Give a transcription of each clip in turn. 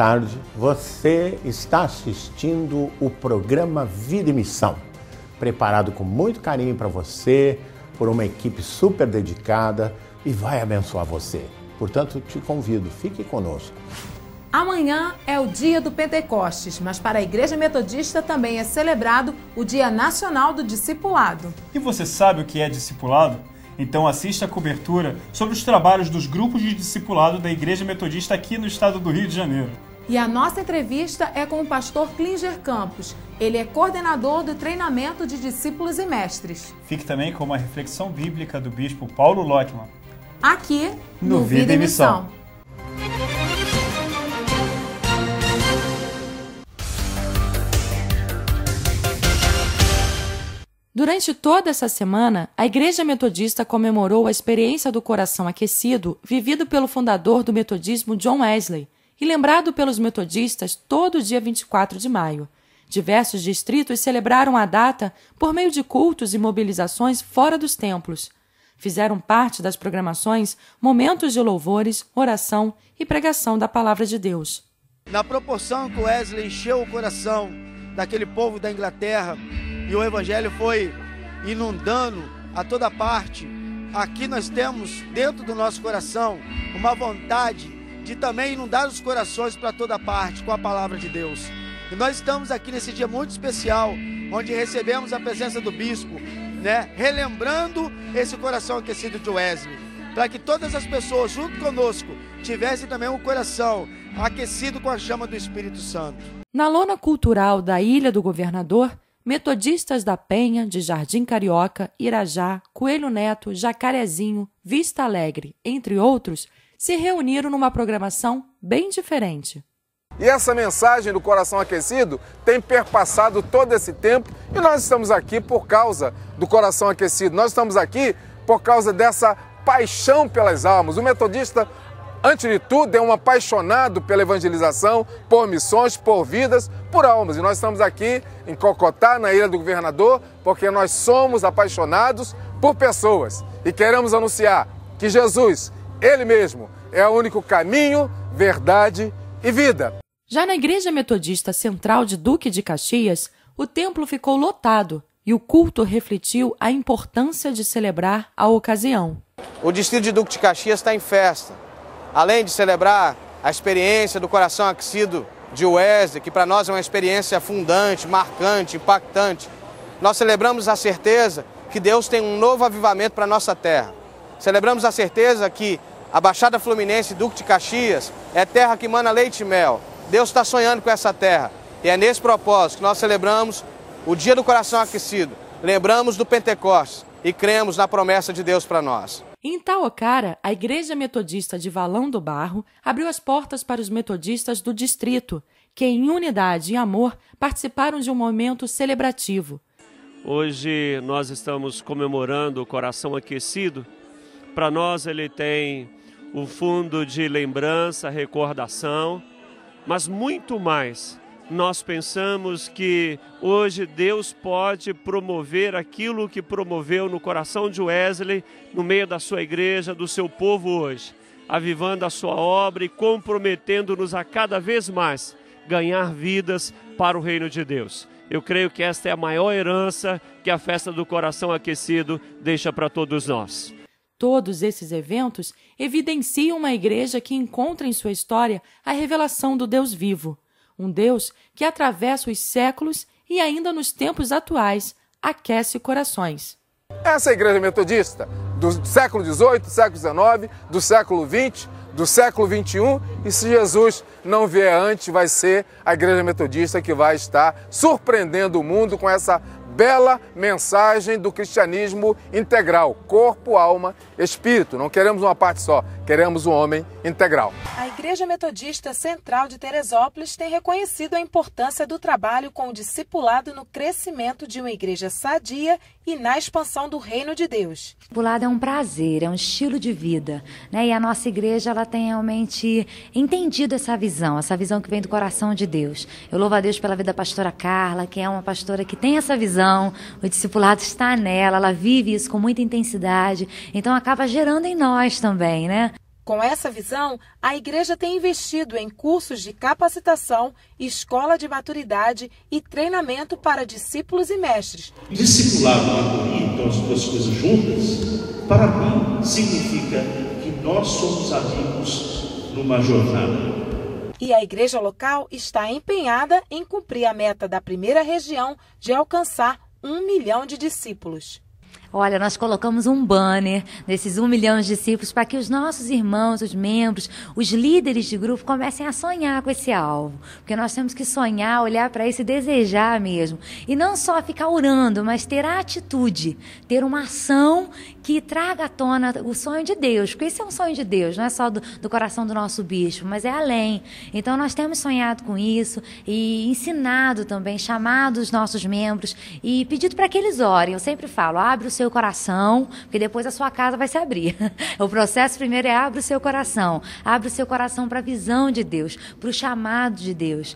tarde. Você está assistindo o programa Vida e Missão, preparado com muito carinho para você, por uma equipe super dedicada e vai abençoar você. Portanto, te convido, fique conosco. Amanhã é o dia do Pentecostes, mas para a Igreja Metodista também é celebrado o Dia Nacional do Discipulado. E você sabe o que é discipulado? Então assista a cobertura sobre os trabalhos dos grupos de discipulado da Igreja Metodista aqui no estado do Rio de Janeiro. E a nossa entrevista é com o pastor Klinger Campos. Ele é coordenador do treinamento de discípulos e mestres. Fique também com uma reflexão bíblica do bispo Paulo Lockman. Aqui no Vida e Missão. Durante toda essa semana, a Igreja Metodista comemorou a experiência do coração aquecido vivido pelo fundador do metodismo John Wesley e lembrado pelos metodistas todo dia 24 de maio. Diversos distritos celebraram a data por meio de cultos e mobilizações fora dos templos. Fizeram parte das programações momentos de louvores, oração e pregação da Palavra de Deus. Na proporção que Wesley encheu o coração daquele povo da Inglaterra, e o Evangelho foi inundando a toda parte, aqui nós temos dentro do nosso coração uma vontade de também inundar os corações para toda parte com a Palavra de Deus. E nós estamos aqui nesse dia muito especial, onde recebemos a presença do bispo, relembrando esse coração aquecido de Wesley, para que todas as pessoas junto conosco tivessem também um coração aquecido com a chama do Espírito Santo. Na lona cultural da Ilha do Governador, metodistas da Penha, de Jardim Carioca, Irajá, Coelho Neto, Jacarezinho, Vista Alegre, entre outros, se reuniram numa programação bem diferente. E essa mensagem do coração aquecido tem perpassado todo esse tempo e nós estamos aqui por causa do coração aquecido. Nós estamos aqui por causa dessa paixão pelas almas. O metodista, antes de tudo, é um apaixonado pela evangelização, por missões, por vidas, por almas. E nós estamos aqui em Cocotá, na Ilha do Governador, porque nós somos apaixonados por pessoas e queremos anunciar que Jesus, Ele mesmo, é o único caminho, verdade e vida. Já na Igreja Metodista Central de Duque de Caxias, o templo ficou lotado e o culto refletiu a importância de celebrar a ocasião. O distrito de Duque de Caxias está em festa. Além de celebrar a experiência do coração aquecido de Wesley, que para nós é uma experiência fundante, marcante, impactante, nós celebramos a certeza que Deus tem um novo avivamento para a nossa terra. Celebramos a certeza que a Baixada Fluminense, Duque de Caxias, é terra que emana leite e mel. Deus está sonhando com essa terra. E é nesse propósito que nós celebramos o Dia do Coração Aquecido. Lembramos do Pentecostes e cremos na promessa de Deus para nós. Em Itaocara, a Igreja Metodista de Valão do Barro abriu as portas para os metodistas do distrito, que em unidade e amor participaram de um momento celebrativo. Hoje nós estamos comemorando o Coração Aquecido. Para nós ele tem um fundo de lembrança, recordação, mas muito mais. Nós pensamos que hoje Deus pode promover aquilo que promoveu no coração de Wesley, no meio da sua igreja, do seu povo hoje, avivando a sua obra e comprometendo-nos a cada vez mais ganhar vidas para o reino de Deus. Eu creio que esta é a maior herança que a festa do coração aquecido deixa para todos nós. Todos esses eventos evidenciam uma igreja que encontra em sua história a revelação do Deus vivo. Um Deus que atravessa os séculos e ainda nos tempos atuais aquece corações. Essa é a Igreja Metodista do século XVIII, do século XIX, do século XX, do século XXI. E se Jesus não vier antes, vai ser a Igreja Metodista que vai estar surpreendendo o mundo com essa bela mensagem do cristianismo integral, corpo, alma, espírito. Não queremos uma parte só, queremos um homem integral. A Igreja Metodista Central de Teresópolis tem reconhecido a importância do trabalho com o discipulado no crescimento de uma igreja sadia e na expansão do reino de Deus. O discipulado é um prazer, é um estilo de vida, né? E a nossa igreja ela tem realmente entendido essa visão que vem do coração de Deus. Eu louvo a Deus pela vida da pastora Carla, que é uma pastora que tem essa visão. O discipulado está nela, ela vive isso com muita intensidade, então acaba gerando em nós também, né? Com essa visão, a igreja tem investido em cursos de capacitação, escola de maturidade e treinamento para discípulos e mestres. Discipulado e mentoria, então as duas coisas juntas, para mim significa que nós somos amigos numa jornada. E a igreja local está empenhada em cumprir a meta da primeira região de alcançar 1 milhão de discípulos. Olha, nós colocamos um banner desses 1 milhão de discípulos para que os nossos irmãos, os membros, os líderes de grupo comecem a sonhar com esse alvo. Porque nós temos que sonhar, olhar para isso e desejar mesmo. E não só ficar orando, mas ter a atitude, ter uma ação que traga à tona o sonho de Deus. Porque esse é um sonho de Deus, não é só do coração do nosso bispo, mas é além. Então nós temos sonhado com isso e ensinado também, chamado os nossos membros e pedido para que eles orem. Eu sempre falo, abre o seu coração, porque depois a sua casa vai se abrir. O processo primeiro é abre o seu coração para a visão de Deus, para o chamado de Deus.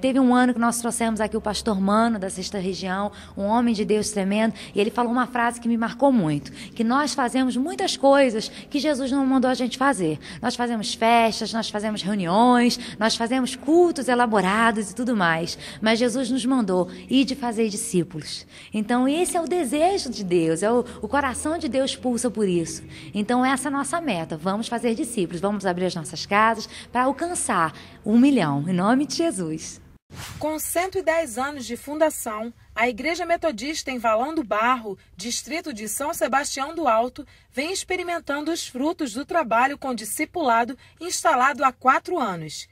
Teve um ano que nós trouxemos aqui o pastor Mano, da 6ª região, um homem de Deus tremendo, e ele falou uma frase que me marcou muito, que nós fazemos muitas coisas que Jesus não mandou a gente fazer. Nós fazemos festas, nós fazemos reuniões, nós fazemos cultos elaborados e tudo mais, mas Jesus nos mandou ir de fazer discípulos. Então esse é o desejo de Deus, o coração de Deus pulsa por isso. Então essa é a nossa meta, vamos fazer discípulos, vamos abrir as nossas casas para alcançar 1 milhão, em nome de Jesus. Com 110 anos de fundação, a Igreja Metodista em Valão do Barro, distrito de São Sebastião do Alto, vem experimentando os frutos do trabalho com discipulado instalado há 4 anos.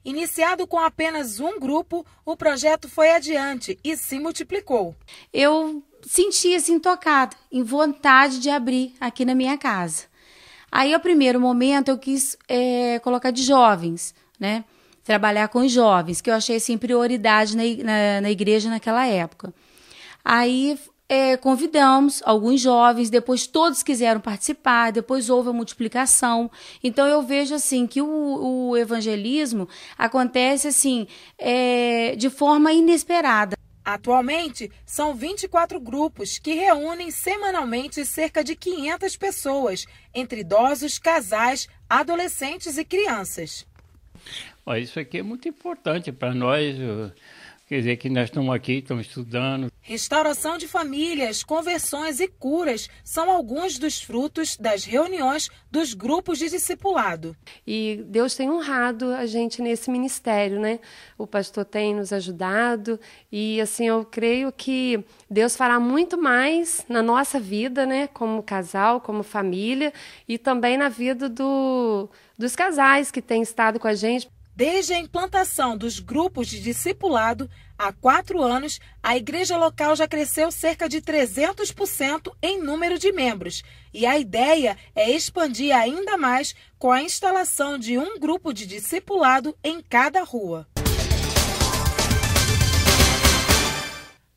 Iniciado com apenas um grupo, o projeto foi adiante e se multiplicou. Eu senti assim tocada, em vontade de abrir aqui na minha casa. Aí, ao primeiro momento, eu quis colocar de jovens, né? Trabalhar com os jovens, que eu achei assim, prioridade na igreja naquela época. Aí convidamos alguns jovens, depois todos quiseram participar, depois houve a multiplicação. Então eu vejo assim que o evangelismo acontece assim de forma inesperada. Atualmente, são 24 grupos que reúnem semanalmente cerca de 500 pessoas, entre idosos, casais, adolescentes e crianças. Isso aqui é muito importante para nós, quer dizer que nós estamos aqui, estamos estudando. Restauração de famílias, conversões e curas são alguns dos frutos das reuniões dos grupos de discipulado. E Deus tem honrado a gente nesse ministério, né? O pastor tem nos ajudado e assim eu creio que Deus fará muito mais na nossa vida, né? Como casal, como família e também na vida dos casais que têm estado com a gente. Desde a implantação dos grupos de discipulado, há 4 anos, a igreja local já cresceu cerca de 300% em número de membros. E a ideia é expandir ainda mais com a instalação de um grupo de discipulado em cada rua.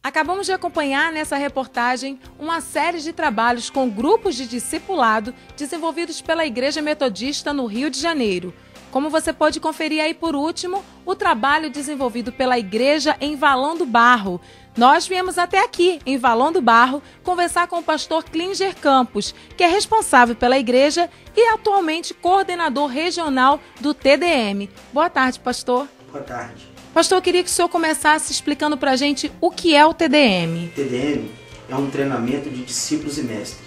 Acabamos de acompanhar nessa reportagem uma série de trabalhos com grupos de discipulado desenvolvidos pela Igreja Metodista no Rio de Janeiro. Como você pode conferir aí por último, o trabalho desenvolvido pela igreja em Valão do Barro. Nós viemos até aqui, em Valão do Barro, conversar com o pastor Klinger Campos, que é responsável pela igreja e atualmente coordenador regional do TDM. Boa tarde, pastor. Boa tarde. Pastor, eu queria que o senhor começasse explicando para a gente o que é o TDM. O TDM é um treinamento de discípulos e mestres,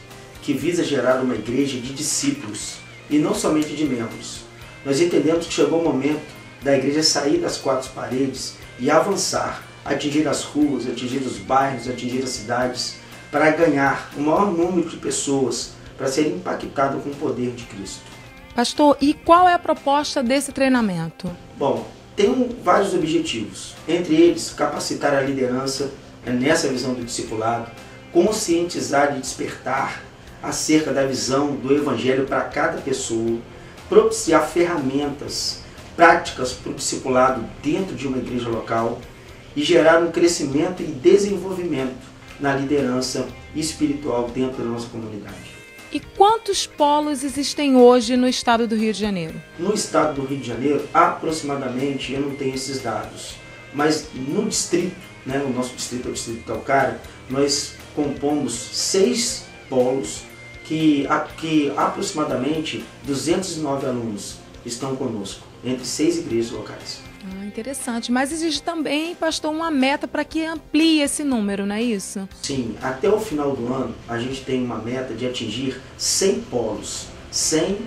que visa gerar uma igreja de discípulos e não somente de membros. Nós entendemos que chegou o momento da igreja sair das 4 paredes e avançar, atingir as ruas, atingir os bairros, atingir as cidades, para ganhar o maior número de pessoas, para ser impactado com o poder de Cristo. Pastor, e qual é a proposta desse treinamento? Bom, tem vários objetivos, entre eles capacitar a liderança nessa visão do discipulado, conscientizar e despertar acerca da visão do evangelho para cada pessoa, propiciar ferramentas práticas para o discipulado dentro de uma igreja local e gerar um crescimento e desenvolvimento na liderança espiritual dentro da nossa comunidade. E quantos polos existem hoje no estado do Rio de Janeiro? No estado do Rio de Janeiro, aproximadamente, eu não tenho esses dados, mas no distrito, né, o nosso distrito é o distrito de Talcara, nós compomos 6 polos que aproximadamente 209 alunos estão conosco, entre 6 igrejas locais. Interessante, mas existe também, pastor, uma meta para que amplie esse número, não é isso? Sim, até o final do ano a gente tem uma meta de atingir 100 polos, 100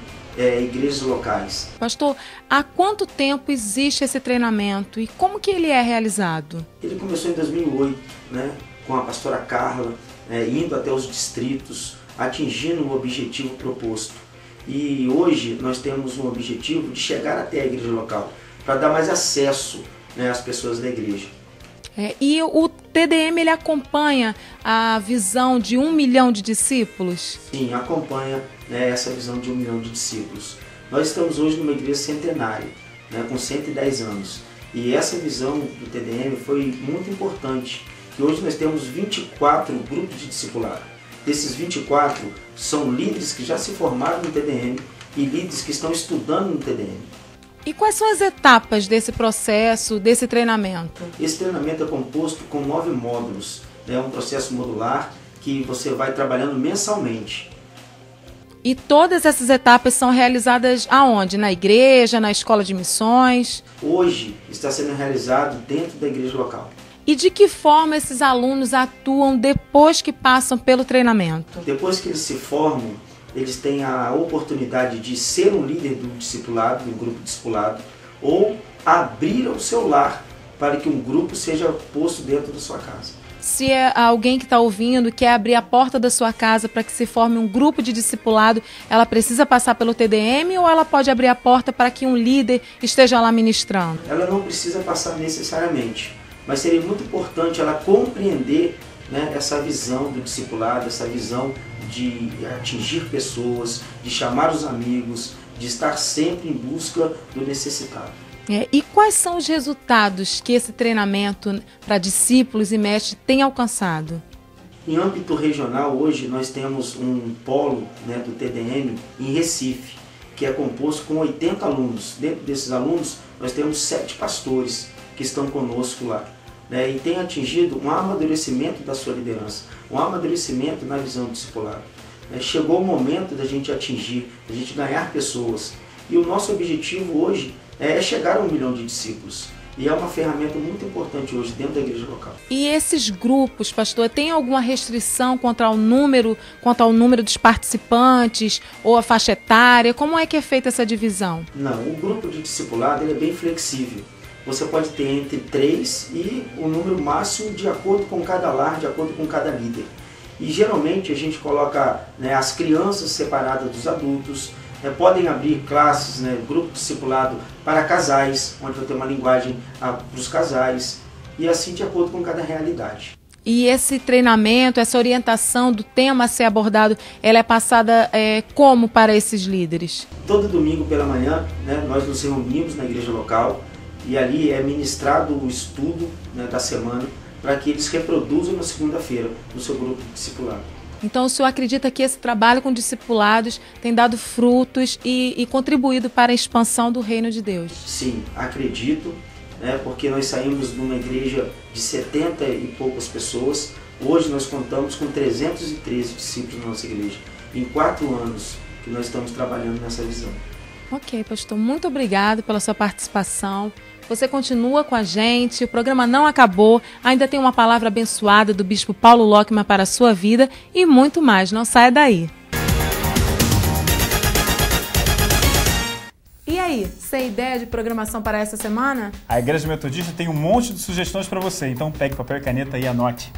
igrejas locais. Pastor, há quanto tempo existe esse treinamento e como que ele é realizado? Ele começou em 2008, né, com a pastora Carla, indo até os distritos, atingindo o objetivo proposto. E hoje nós temos um objetivo de chegar até a igreja local, para dar mais acesso, né, às pessoas da igreja. E o TDM ele acompanha a visão de 1 milhão de discípulos? Sim, acompanha, né, essa visão de 1 milhão de discípulos. Nós estamos hoje numa igreja centenária, né, com 110 anos. E essa visão do TDM foi muito importante, que hoje nós temos 24 grupos de discipulado. Desses 24 são líderes que já se formaram no TDM e líderes que estão estudando no TDM. E quais são as etapas desse processo, desse treinamento? Esse treinamento é composto com 9 módulos. É um processo modular que você vai trabalhando mensalmente. E todas essas etapas são realizadas aonde? Na igreja, na escola de missões? Hoje está sendo realizado dentro da igreja local. E de que forma esses alunos atuam depois que passam pelo treinamento? Depois que eles se formam, eles têm a oportunidade de ser um líder do discipulado, do grupo discipulado, ou abrir o seu lar para que um grupo seja posto dentro da sua casa. Se é alguém que está ouvindo quer abrir a porta da sua casa para que se forme um grupo de discipulado, ela precisa passar pelo TDM ou ela pode abrir a porta para que um líder esteja lá ministrando? Ela não precisa passar necessariamente, mas seria muito importante ela compreender, né, essa visão do discipulado, essa visão de atingir pessoas, de chamar os amigos, de estar sempre em busca do necessitado. E quais são os resultados que esse treinamento para discípulos e mestres tem alcançado? Em âmbito regional, hoje nós temos um polo, né, do TDM em Recife, que é composto com 80 alunos. Dentro desses alunos, nós temos 7 pastores que estão conosco lá. E tem atingido um amadurecimento da sua liderança, um amadurecimento na visão do discipulado. Chegou o momento da gente atingir, da gente ganhar pessoas. E o nosso objetivo hoje é chegar a 1 milhão de discípulos. E é uma ferramenta muito importante hoje dentro da igreja local. E esses grupos, pastor, tem alguma restrição quanto ao número dos participantes ou a faixa etária? Como é que é feita essa divisão? Não, o grupo de discipulado ele é bem flexível. Você pode ter entre 3 e o número máximo de acordo com cada lar, de acordo com cada líder. E geralmente a gente coloca, né, as crianças separadas dos adultos, podem abrir classes, né, grupo discipulado para casais, onde vai ter uma linguagem para os casais, e assim de acordo com cada realidade. E esse treinamento, essa orientação do tema a ser abordado, ela é passada como para esses líderes? Todo domingo pela manhã, né, nós nos reunimos na igreja local, e ali é ministrado o estudo, né, da semana para que eles reproduzam na segunda-feira no seu grupo discipulado. Então o senhor acredita que esse trabalho com discipulados tem dado frutos e contribuído para a expansão do reino de Deus? Sim, acredito, né, porque nós saímos de uma igreja de 70 e poucas pessoas, hoje nós contamos com 313 discípulos na nossa igreja, em 4 anos que nós estamos trabalhando nessa visão. Ok, pastor, muito obrigado pela sua participação. Você continua com a gente, o programa não acabou, ainda tem uma palavra abençoada do bispo Paulo Lockman para a sua vida e muito mais, não saia daí. E aí, sem ideia de programação para essa semana? A Igreja Metodista tem um monte de sugestões para você, então pegue papel e caneta e anote.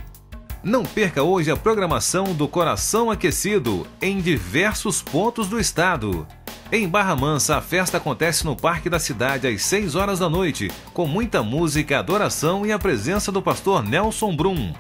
Não perca hoje a programação do Coração Aquecido em diversos pontos do estado. Em Barra Mansa, a festa acontece no Parque da Cidade às 6 horas da noite, com muita música, adoração e a presença do pastor Nelson Brum.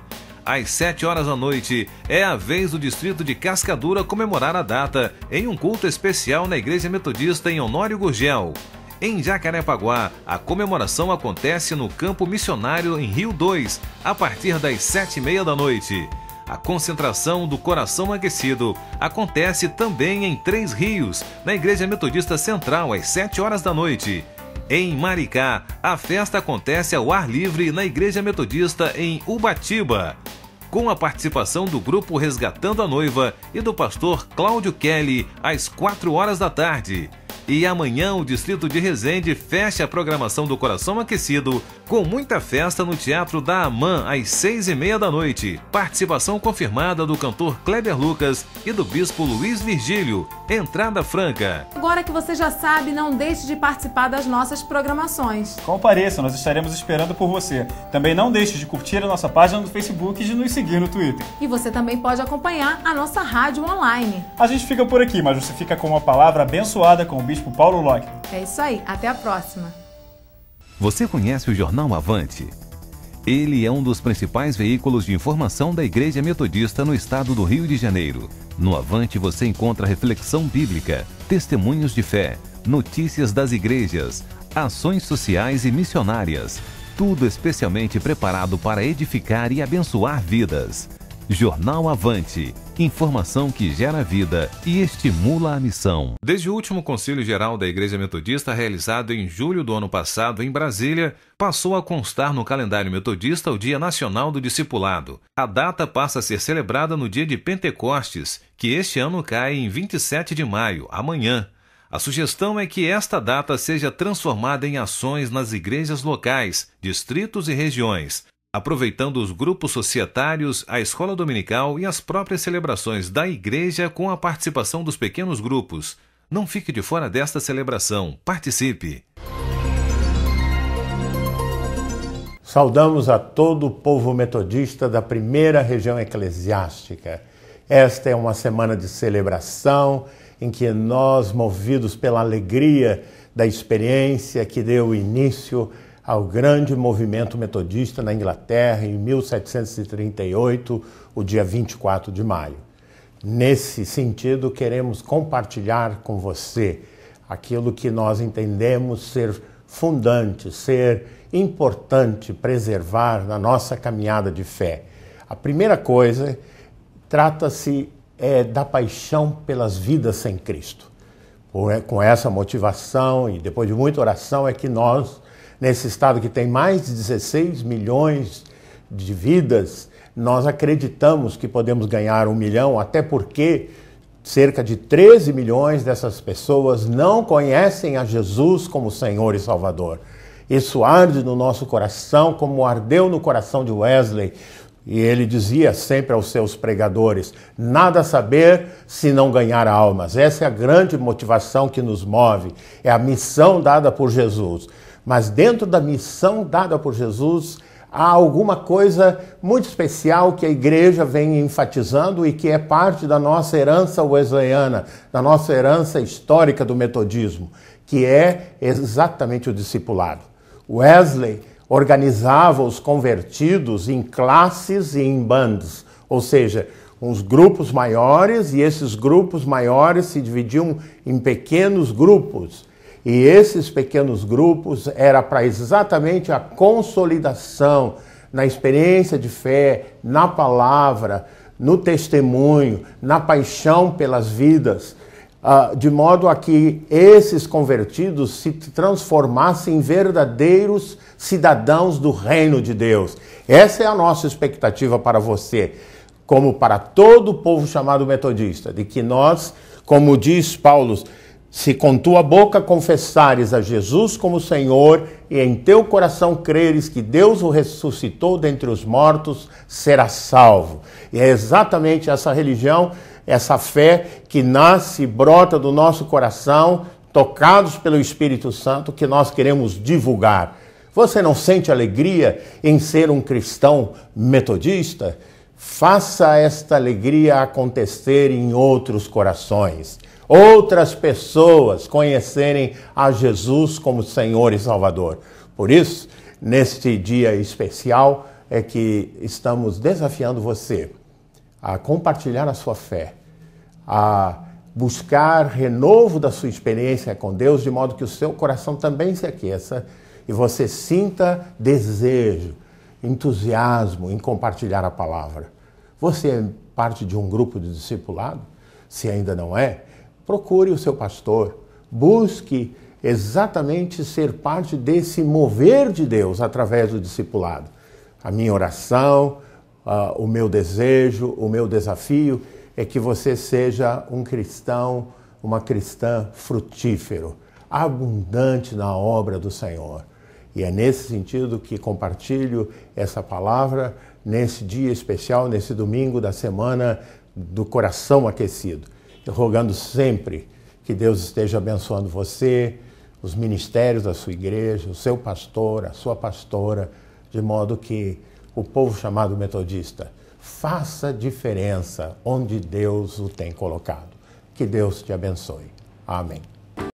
Às 7 horas da noite, é a vez do distrito de Cascadura comemorar a data em um culto especial na Igreja Metodista em Honório Gurgel. Em Jacarepaguá, a comemoração acontece no Campo Missionário em Rio 2, a partir das 7h30 da noite. A concentração do Coração Aquecido acontece também em Três Rios, na Igreja Metodista Central, às 7 horas da noite. Em Maricá, a festa acontece ao ar livre na Igreja Metodista em Ubatiba. com a participação do grupo Resgatando a Noiva e do pastor Cláudio Kelly, às 4 horas da tarde. E amanhã o Distrito de Resende fecha a programação do Coração Aquecido com muita festa no Teatro da Amã às 6h30 da noite. Participação confirmada do cantor Kleber Lucas e do bispo Luiz Virgílio. Entrada franca. Agora que você já sabe, não deixe de participar das nossas programações. Compareça, nós estaremos esperando por você. Também não deixe de curtir a nossa página no Facebook e de nos seguir no Twitter. E você também pode acompanhar a nossa rádio online. A gente fica por aqui, mas você fica com uma palavra abençoada com o bispo Paulo Lockman. É isso aí, até a próxima. Você conhece o Jornal Avante? Ele é um dos principais veículos de informação da Igreja Metodista no estado do Rio de Janeiro. No Avante você encontra reflexão bíblica, testemunhos de fé, notícias das igrejas, ações sociais e missionárias. Tudo especialmente preparado para edificar e abençoar vidas. Jornal Avante. Informação que gera vida e estimula a missão. Desde o último Concílio Geral da Igreja Metodista, realizado em julho do ano passado em Brasília, passou a constar no calendário metodista o Dia Nacional do Discipulado. A data passa a ser celebrada no dia de Pentecostes, que este ano cai em 27 de maio, amanhã. A sugestão é que esta data seja transformada em ações nas igrejas locais, distritos e regiões, aproveitando os grupos societários, a escola dominical e as próprias celebrações da igreja com a participação dos pequenos grupos. Não fique de fora desta celebração. Participe! Saudamos a todo o povo metodista da primeira região eclesiástica. Esta é uma semana de celebração em que nós, movidos pela alegria da experiência que deu início ao grande movimento metodista na Inglaterra em 1738, o dia 24 de maio. Nesse sentido, queremos compartilhar com você aquilo que nós entendemos ser fundante, ser importante preservar na nossa caminhada de fé. A primeira coisa trata-se da paixão pelas vidas sem Cristo. Com essa motivação e depois de muita oração é que nós, nesse estado que tem mais de 16 milhões de vidas, nós acreditamos que podemos ganhar 1 milhão, até porque cerca de 13 milhões dessas pessoas não conhecem a Jesus como Senhor e Salvador. Isso arde no nosso coração, como ardeu no coração de Wesley. E ele dizia sempre aos seus pregadores: nada saber se não ganhar almas. Essa é a grande motivação que nos move, é a missão dada por Jesus. Mas dentro da missão dada por Jesus, há alguma coisa muito especial que a igreja vem enfatizando e que é parte da nossa herança wesleyana, da nossa herança histórica do metodismo, que é exatamente o discipulado. Wesley organizava os convertidos em classes e em bands, ou seja, uns grupos maiores, e esses grupos maiores se dividiam em pequenos grupos. E esses pequenos grupos era para exatamente a consolidação na experiência de fé, na palavra, no testemunho, na paixão pelas vidas, de modo a que esses convertidos se transformassem em verdadeiros cidadãos do reino de Deus. Essa é a nossa expectativa para você, como para todo o povo chamado metodista, de que nós, como diz Paulo, se com tua boca confessares a Jesus como Senhor e em teu coração creres que Deus o ressuscitou dentre os mortos, serás salvo. E é exatamente essa religião, essa fé que nasce e brota do nosso coração, tocados pelo Espírito Santo, que nós queremos divulgar. Você não sente alegria em ser um cristão metodista? Faça esta alegria acontecer em outros corações. Outras pessoas conhecerem a Jesus como Senhor e Salvador. Por isso, neste dia especial, é que estamos desafiando você a compartilhar a sua fé, a buscar renovo da sua experiência com Deus, de modo que o seu coração também se aqueça e você sinta desejo, entusiasmo em compartilhar a palavra. Você é parte de um grupo de discipulado? Se ainda não é, procure o seu pastor, busque exatamente ser parte desse mover de Deus através do discipulado. A minha oração, o meu desejo, o meu desafio é que você seja um cristão, uma cristã frutífero, abundante na obra do Senhor. E é nesse sentido que compartilho essa palavra nesse dia especial, nesse domingo da semana do coração aquecido. Eu rogando sempre que Deus esteja abençoando você, os ministérios da sua igreja, o seu pastor, a sua pastora, de modo que o povo chamado metodista faça diferença onde Deus o tem colocado. Que Deus te abençoe. Amém.